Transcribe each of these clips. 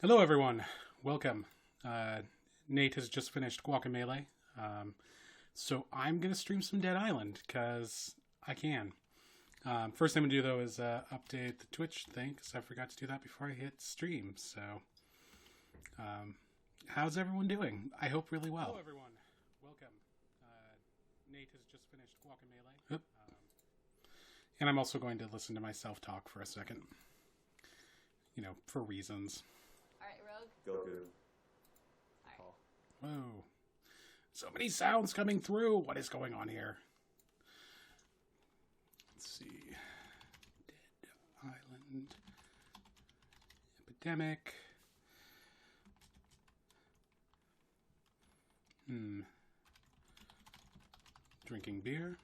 Hello, everyone. Welcome. Nate has just finished Guacamelee, so I'm gonna stream some Dead Island because I can. First thing I'm gonna do though is update the Twitch thing because I forgot to do that before I hit stream. So, how's everyone doing? I hope really well. Hello, everyone. Welcome. Nate has just finished Guacamelee, and I'm also going to listen to myself talk for a second. You know, for reasons. Go good. Whoa. So many sounds coming through. What is going on here? Let's see. Dead Island Epidemic. Drinking beer.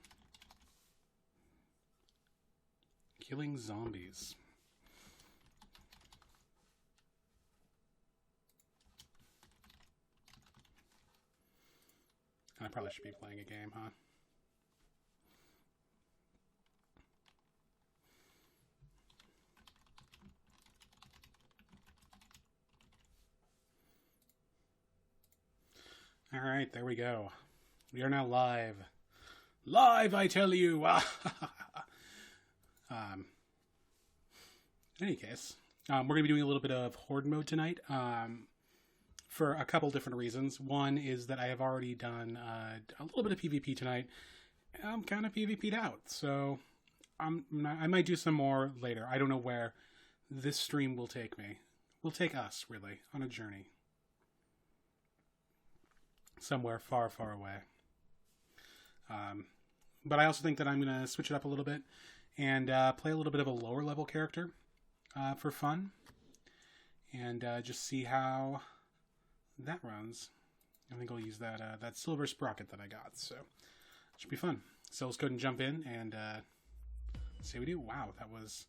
Killing zombies. I probably should be playing a game, huh? All right, there we go. We are now live. Live, I tell you! In any case, we're going to be doing a little bit of Horde mode tonight. For a couple different reasons. One is that I have already done a little bit of PvP tonight. I'm kind of PvP'd out, so I might do some more later. I don't know where this stream will take me. Will take us, really, on a journey. Somewhere far, far away. But I also think that I'm going to switch it up a little bit and play a little bit of a lower level character for fun. And just see how that runs. I think I'll use that that silver sprocket that I got, so it should be fun. So let's go ahead and jump in and see what we do. Wow, that was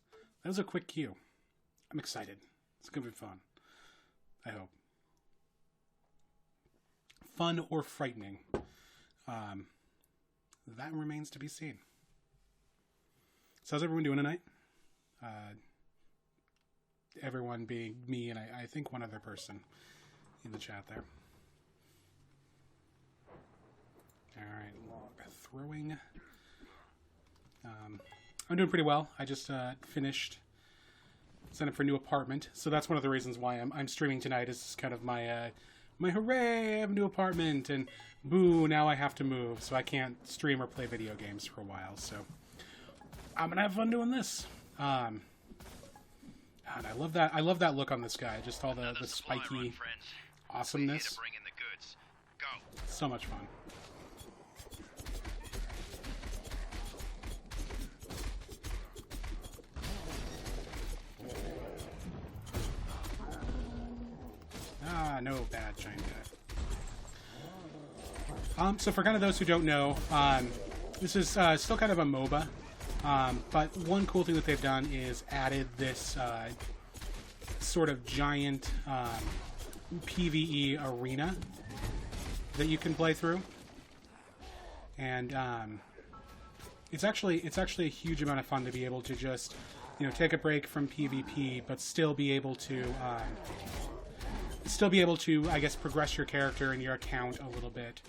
a quick queue. I'm excited. It's gonna be fun. I hope. Fun or frightening. That remains to be seen. So how's everyone doing tonight? Everyone being me and I think one other person in the chat there. Alright, log throwing. I'm doing pretty well. I just finished signed up for a new apartment, so that's one of the reasons why I'm streaming tonight. Is kind of my my hooray! I have a new apartment, and boo! Now I have to move, so I can't stream or play video games for a while. So I'm gonna have fun doing this. God, I love that. I love that look on this guy. Just all the spiky awesomeness. So much fun. No bad giant guy. So for kind of those who don't know, this is still kind of a MOBA. But one cool thing that they've done is added this sort of giant PvE arena that you can play through, and it's actually a huge amount of fun to be able to just take a break from PvP, but still be able to I guess progress your character and your account a little bit.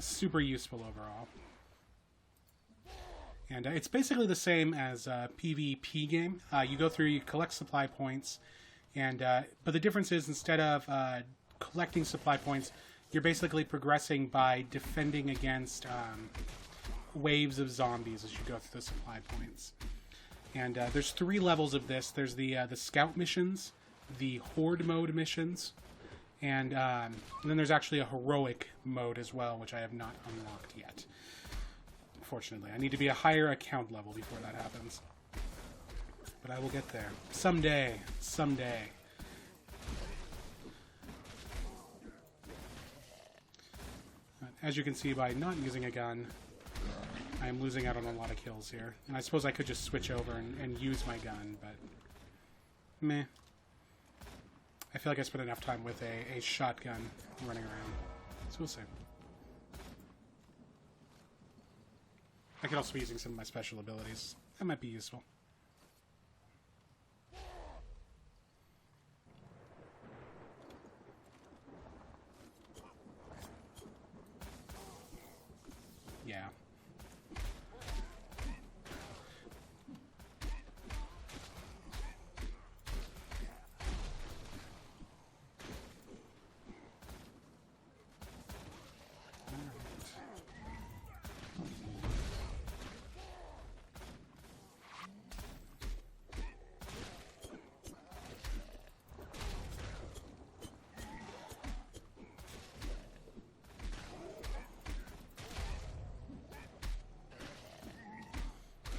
Super useful overall. And it's basically the same as a PvP game. You go through, you collect supply points, and but the difference is instead of collecting supply points, you're basically progressing by defending against waves of zombies as you go through the supply points. And there's 3 levels of this. There's the scout missions, the horde mode missions, and then there's actually a heroic mode as well, which I have not unlocked yet. Unfortunately, I need to be a higher account level before that happens. But I will get there. Someday. Someday. As you can see, by not using a gun, I am losing out on a lot of kills here. And I suppose I could just switch over and use my gun, but meh. I feel like I spent enough time with a shotgun running around. So we'll see. I could also be using some of my special abilities. That might be useful.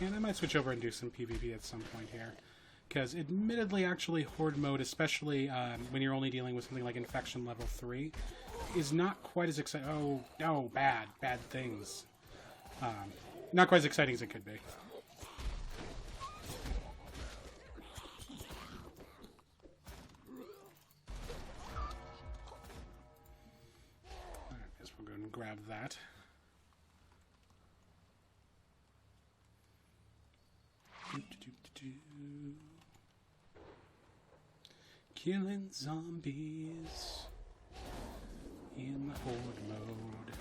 And I might switch over and do some PvP at some point here. Because admittedly, actually, Horde mode, especially when you're only dealing with something like Infection level 3, is not quite as exciting. Oh, no, bad things. Not quite as exciting as it could be. Alright, I guess we'll go and grab that. Killing zombies in the Horde mode.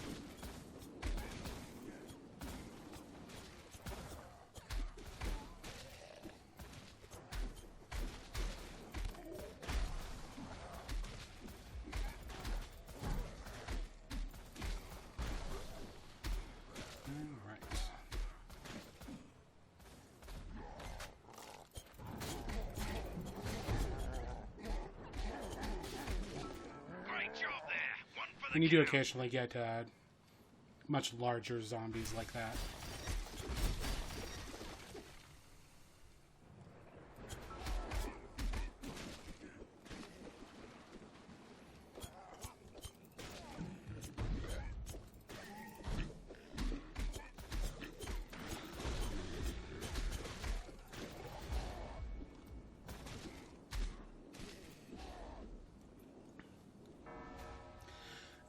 And you do occasionally get much larger zombies like that.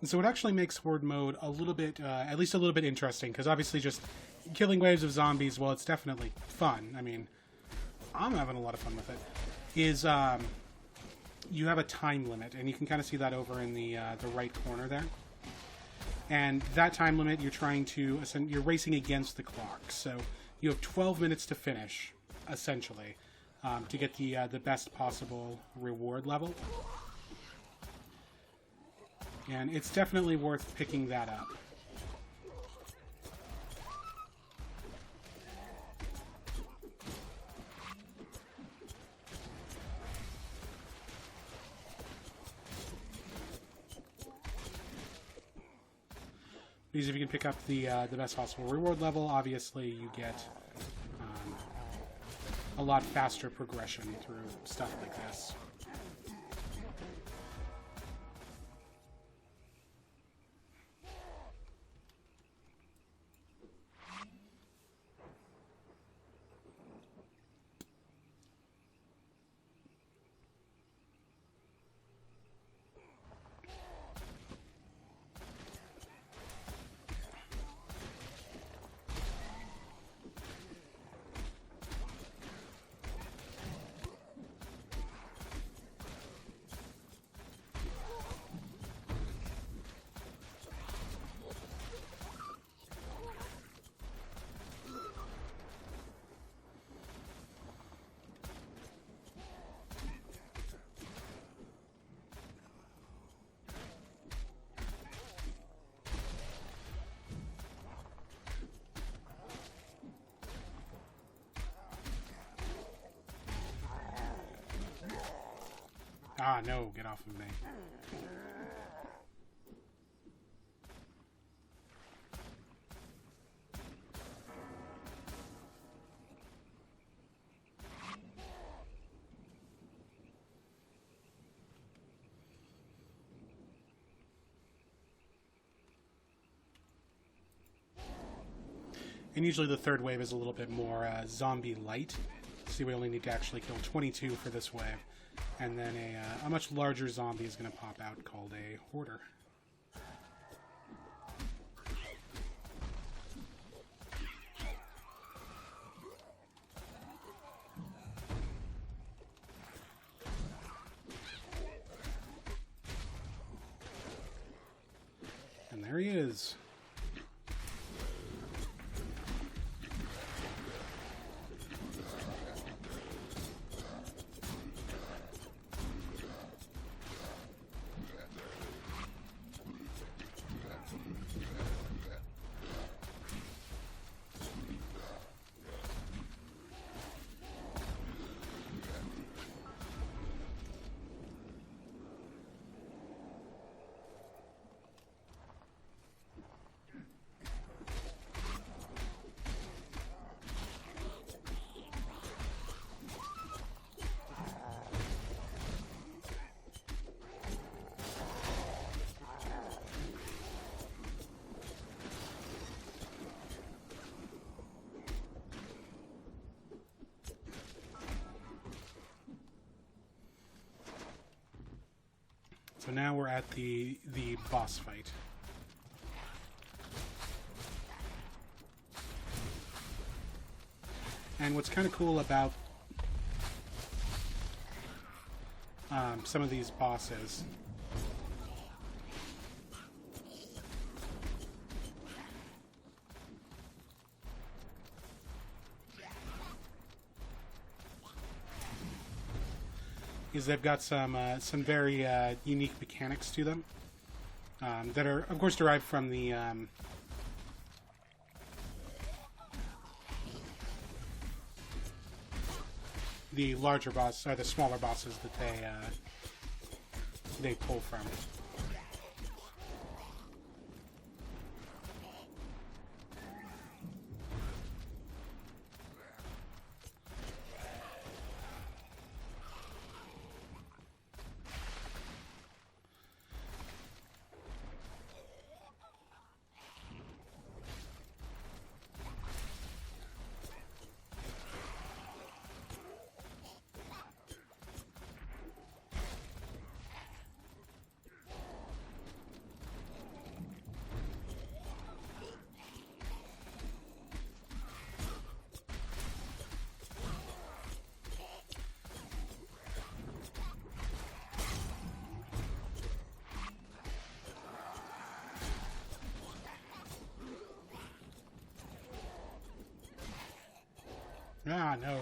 And so it actually makes Horde mode a little bit, at least a little bit interesting, because obviously just killing waves of zombies, well, it's definitely fun. I mean, I'm having a lot of fun with it. Is you have a time limit, and you can kind of see that over in the right corner there. And that time limit, you're you're racing against the clock. So you have 12 minutes to finish, essentially, to get the best possible reward level. And it's definitely worth picking that up. Because if you can pick up the best possible reward level, obviously you get a lot faster progression through stuff like this. Ah, no, get off of me. And usually the third wave is a little bit more zombie light. See, we only need to actually kill 22 for this wave. And then a much larger zombie is going to pop out called a Hoarder. And there he is. So now we're at the boss fight. And what's kind of cool about some of these bosses is they've got some very unique mechanics to them that are, of course, derived from the larger boss, or the smaller bosses that they pull from. Ah, no.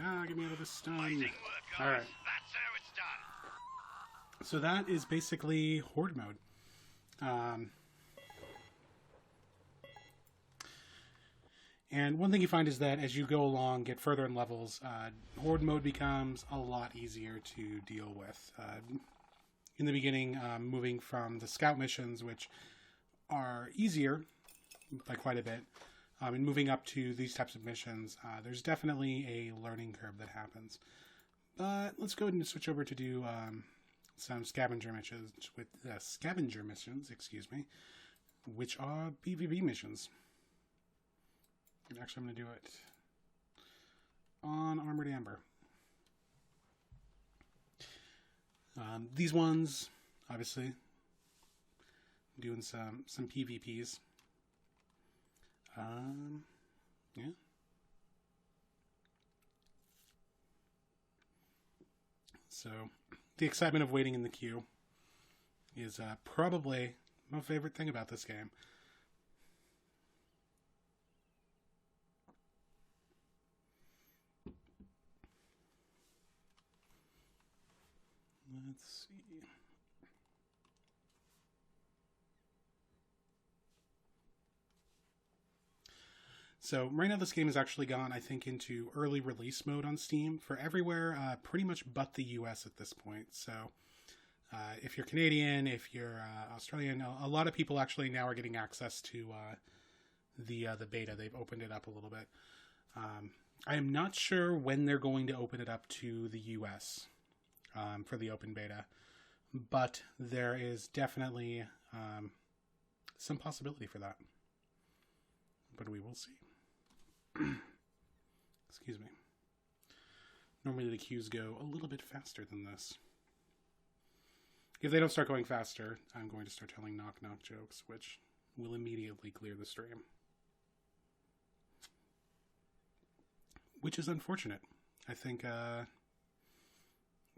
Ah, get me out of this stun. Alright. That's how it's done. So that is basically Horde mode. And one thing you find is that as you go along, get further in levels, Horde mode becomes a lot easier to deal with. In the beginning, moving from the scout missions, which are easier by quite a bit, and moving up to these types of missions, there's definitely a learning curve that happens. But let's go ahead and switch over to do some scavenger missions, which are PvP missions. And actually, I'm going to do it on Armored Amber. These ones, obviously, doing some PvPs. Yeah. So, the excitement of waiting in the queue is probably my favorite thing about this game. Let's see. So right now this game has actually gone, I think, into early release mode on Steam for everywhere, pretty much but the US at this point. So if you're Canadian, if you're Australian, a lot of people actually now are getting access to the beta. They've opened it up a little bit. I am not sure when they're going to open it up to the US for the open beta, but there is definitely some possibility for that. But we will see. Excuse me. Normally the queues go a little bit faster than this. If they don't start going faster, I'm going to start telling knock-knock jokes, which will immediately clear the stream. which is unfortunate. I think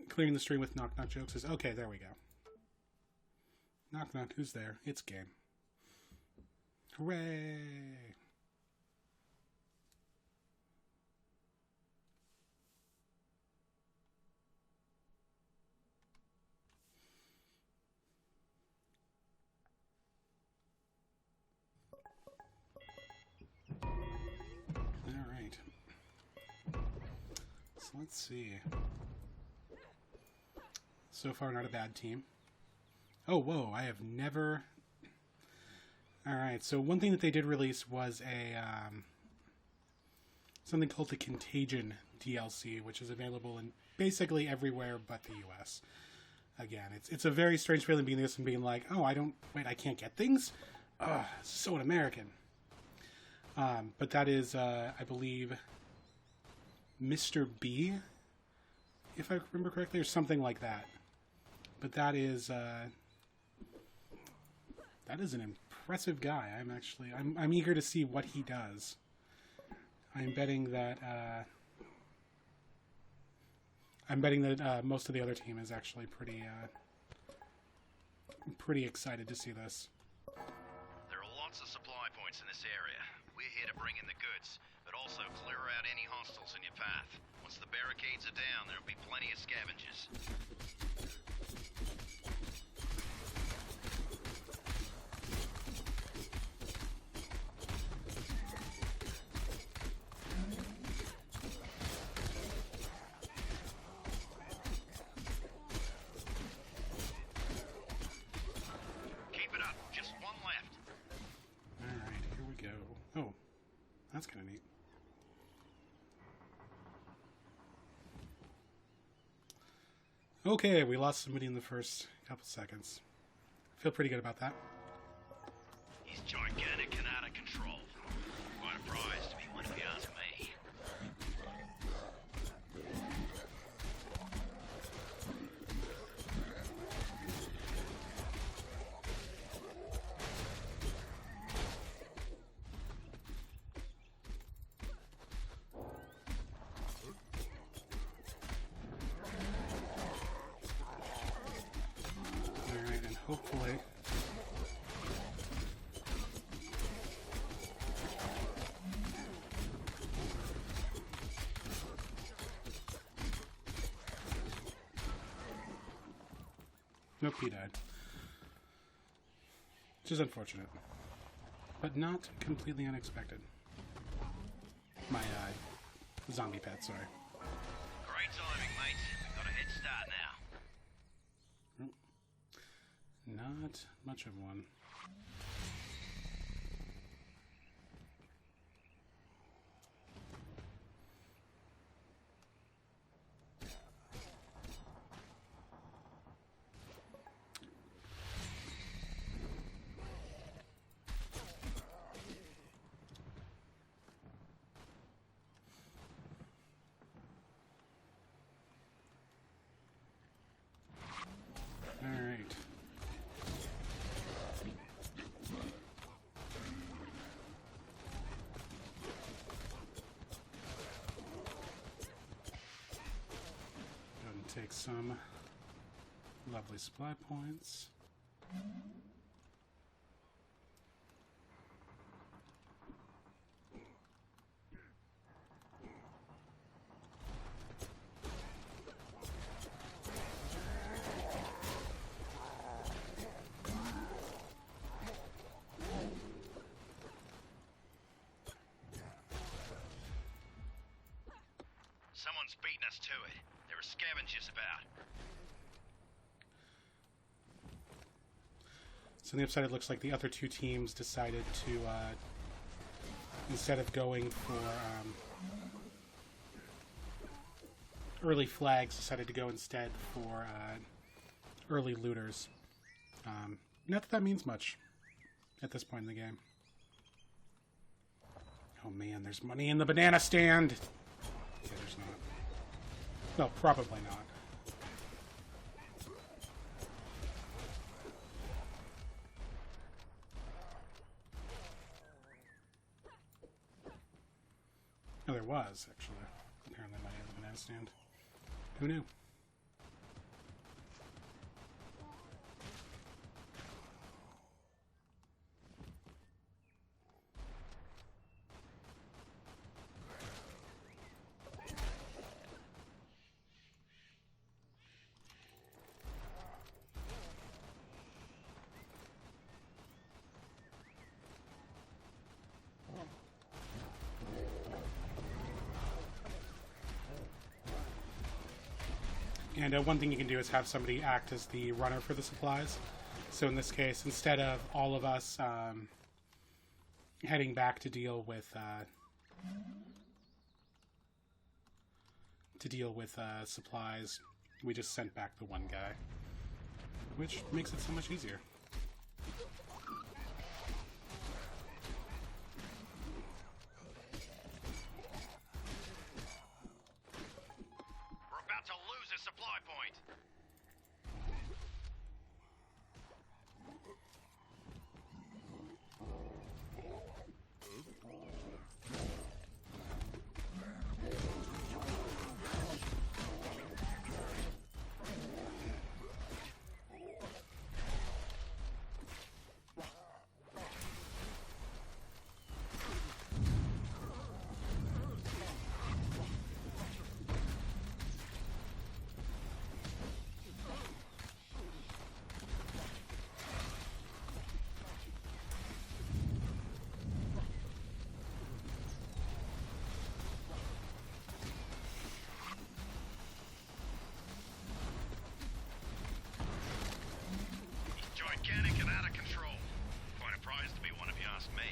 clearing the stream with knock knock jokes is okay. There we go. Knock knock. Who's there? It's game. Hooray! Alright. So let's see. So far, not a bad team. Oh, whoa, I have never... Alright, so one thing that they did release was a, something called the Contagion DLC, which is available in basically everywhere but the US. Again, it's a very strange feeling being this and being like, oh, I can't get things? Ugh, so un-American. But that is, I believe, Mr. B, if I remember correctly, or something like that. But that is an impressive guy. I'm eager to see what he does. I'm betting that most of the other team is actually pretty excited to see this. There are lots of supply points in this area. We're here to bring in the goods, but also clear out any hostiles in your path. Once the barricades are down, there'll be plenty of scavengers. That's kind of neat. Okay, we lost somebody in the first couple seconds. Feel pretty good about that. He's gigantic and out of control. Quite a prize to be one if you ask me. Hopefully. Nope, he died. Which is unfortunate. But not completely unexpected. My zombie pet, sorry. Great timing, mate. We've got a head start now. Not much of one. All right. Take some lovely supply points. Someone's beaten us to it. There are scavengers about. So on the upside, it looks like the other two teams decided to, instead of going for early flags, decided to go instead for early looters. Not that that means much at this point in the game. Oh man, there's money in the banana stand! Yeah, there's not. No, probably not. No, there was, actually. stand. Who knew? And one thing you can do is have somebody act as the runner for the supplies. So in this case, instead of all of us heading back to deal with supplies, we just sent back the one guy, which makes it so much easier. Supply point. Gigantic and out of control. Quite a prize to be one if you ask me.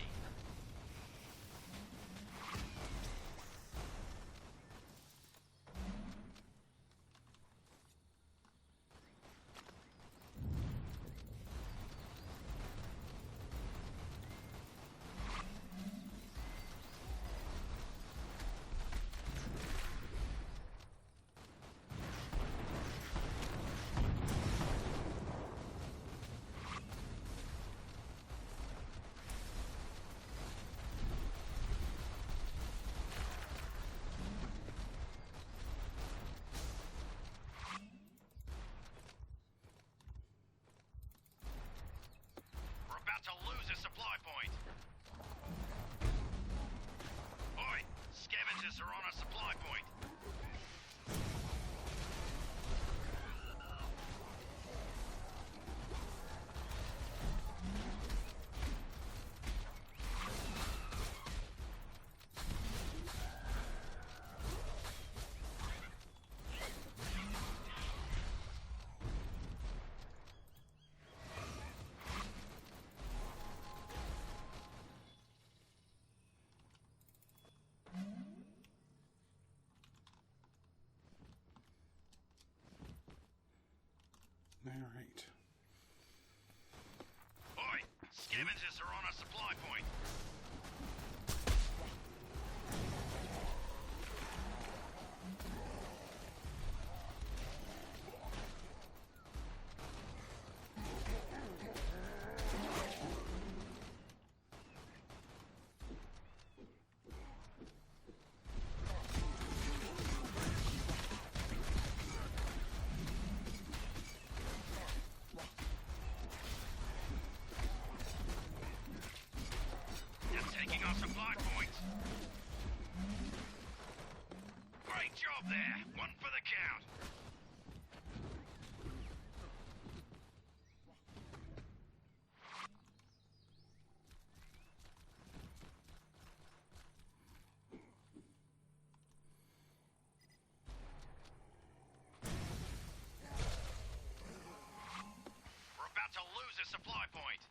To lose a supply point. Oi, scavengers are on a supply point. All right. Oi, scavengers are on a supply point. Taking our supply points. Great job there. One for the count. We're about to lose a supply point.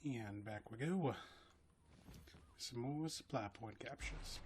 And back we go. Some more supply point captures.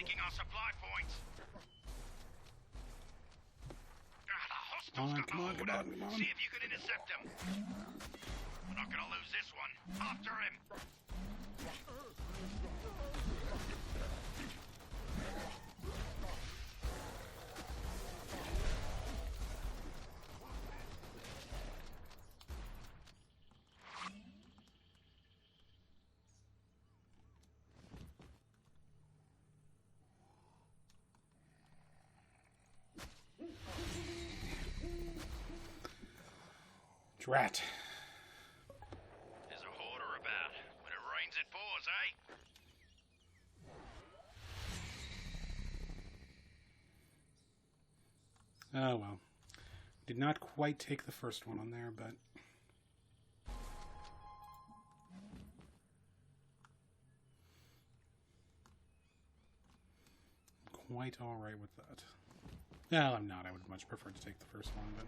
taking our supply points. The hostiles got Come on, the come order. on, come on. See if you can intercept them. We're not gonna lose this one. After him. Drat. There's a hoarder about. When it rains, it pours, eh? Oh well. Did not quite take the first one on there, but... quite alright with that. No, I'm not. I would much prefer to take the first one, but...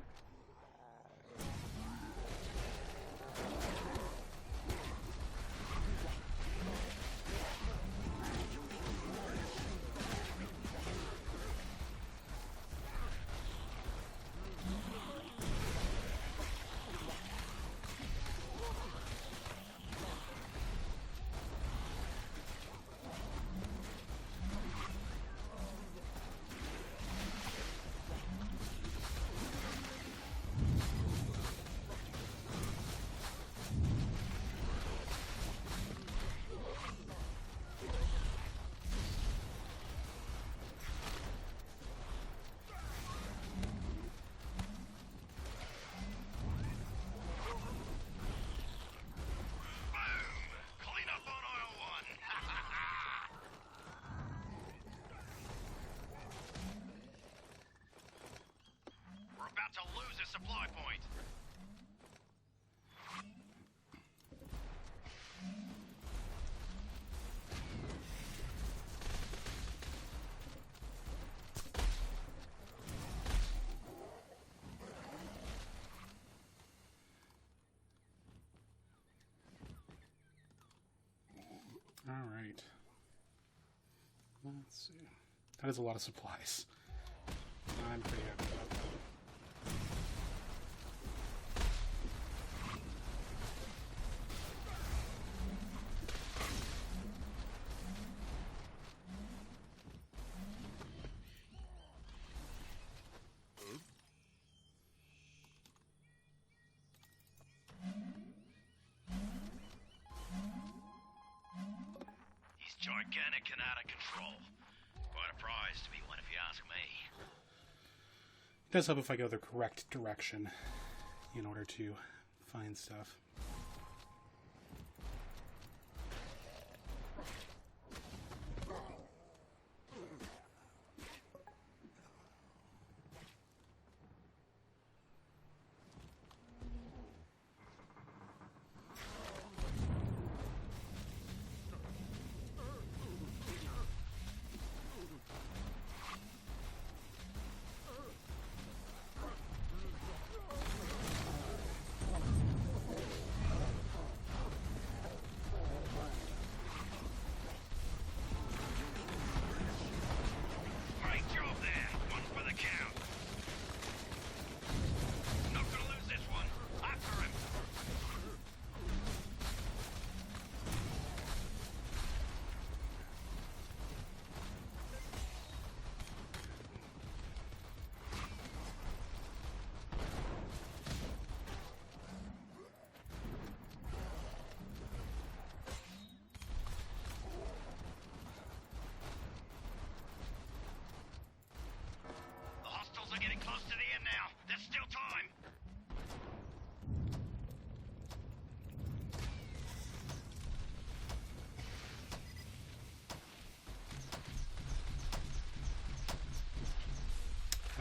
To lose a supply point. All right. Let's see. That is a lot of supplies. I'm pretty happy about that. Gigantic and out of control. Quite a prize to be one, if you ask me. It does help if I go the correct direction in order to find stuff. Are getting close to the end now. There's still time.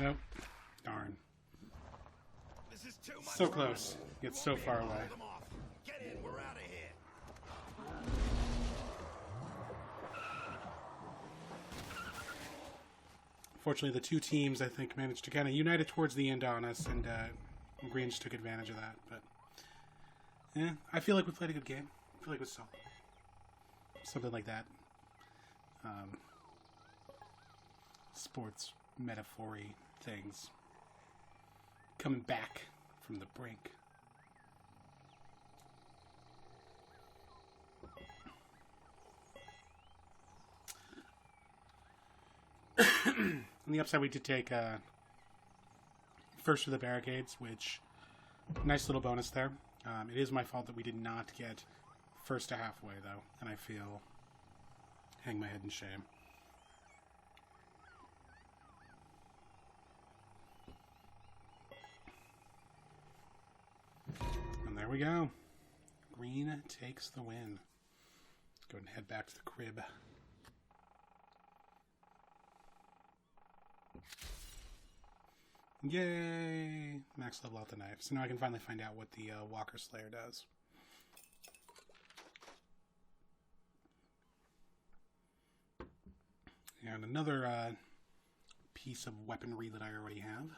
Oh, darn. This is too much. So close, yet so far away. Get in, we're out of here. Fortunately, the two teams, I think, managed to kind of unite it towards the end on us, and Greens took advantage of that. But, yeah, I feel like we played a good game. I feel like it was solid. Something like that. sports metaphor-y things. Coming back from the brink. On the upside, we did take first to the barricades, which nice little bonus there. It is my fault that we did not get first to halfway, though, and I feel hang my head in shame. And there we go. Green takes the win. Go ahead and head back to the crib. Yay! Max level out the knife. So now I can finally find out what the Walker Slayer does. And another piece of weaponry that I already have.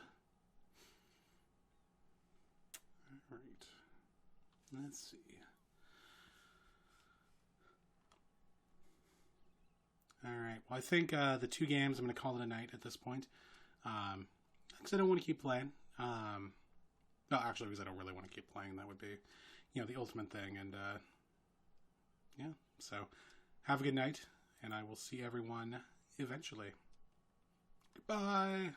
Alright. Let's see. Alright, well I think the 2 games, I'm going to call it a night at this point. Because I don't want to keep playing. No, actually, because I don't really want to keep playing. That would be, the ultimate thing. And, yeah. So, have a good night. And I will see everyone eventually. Goodbye.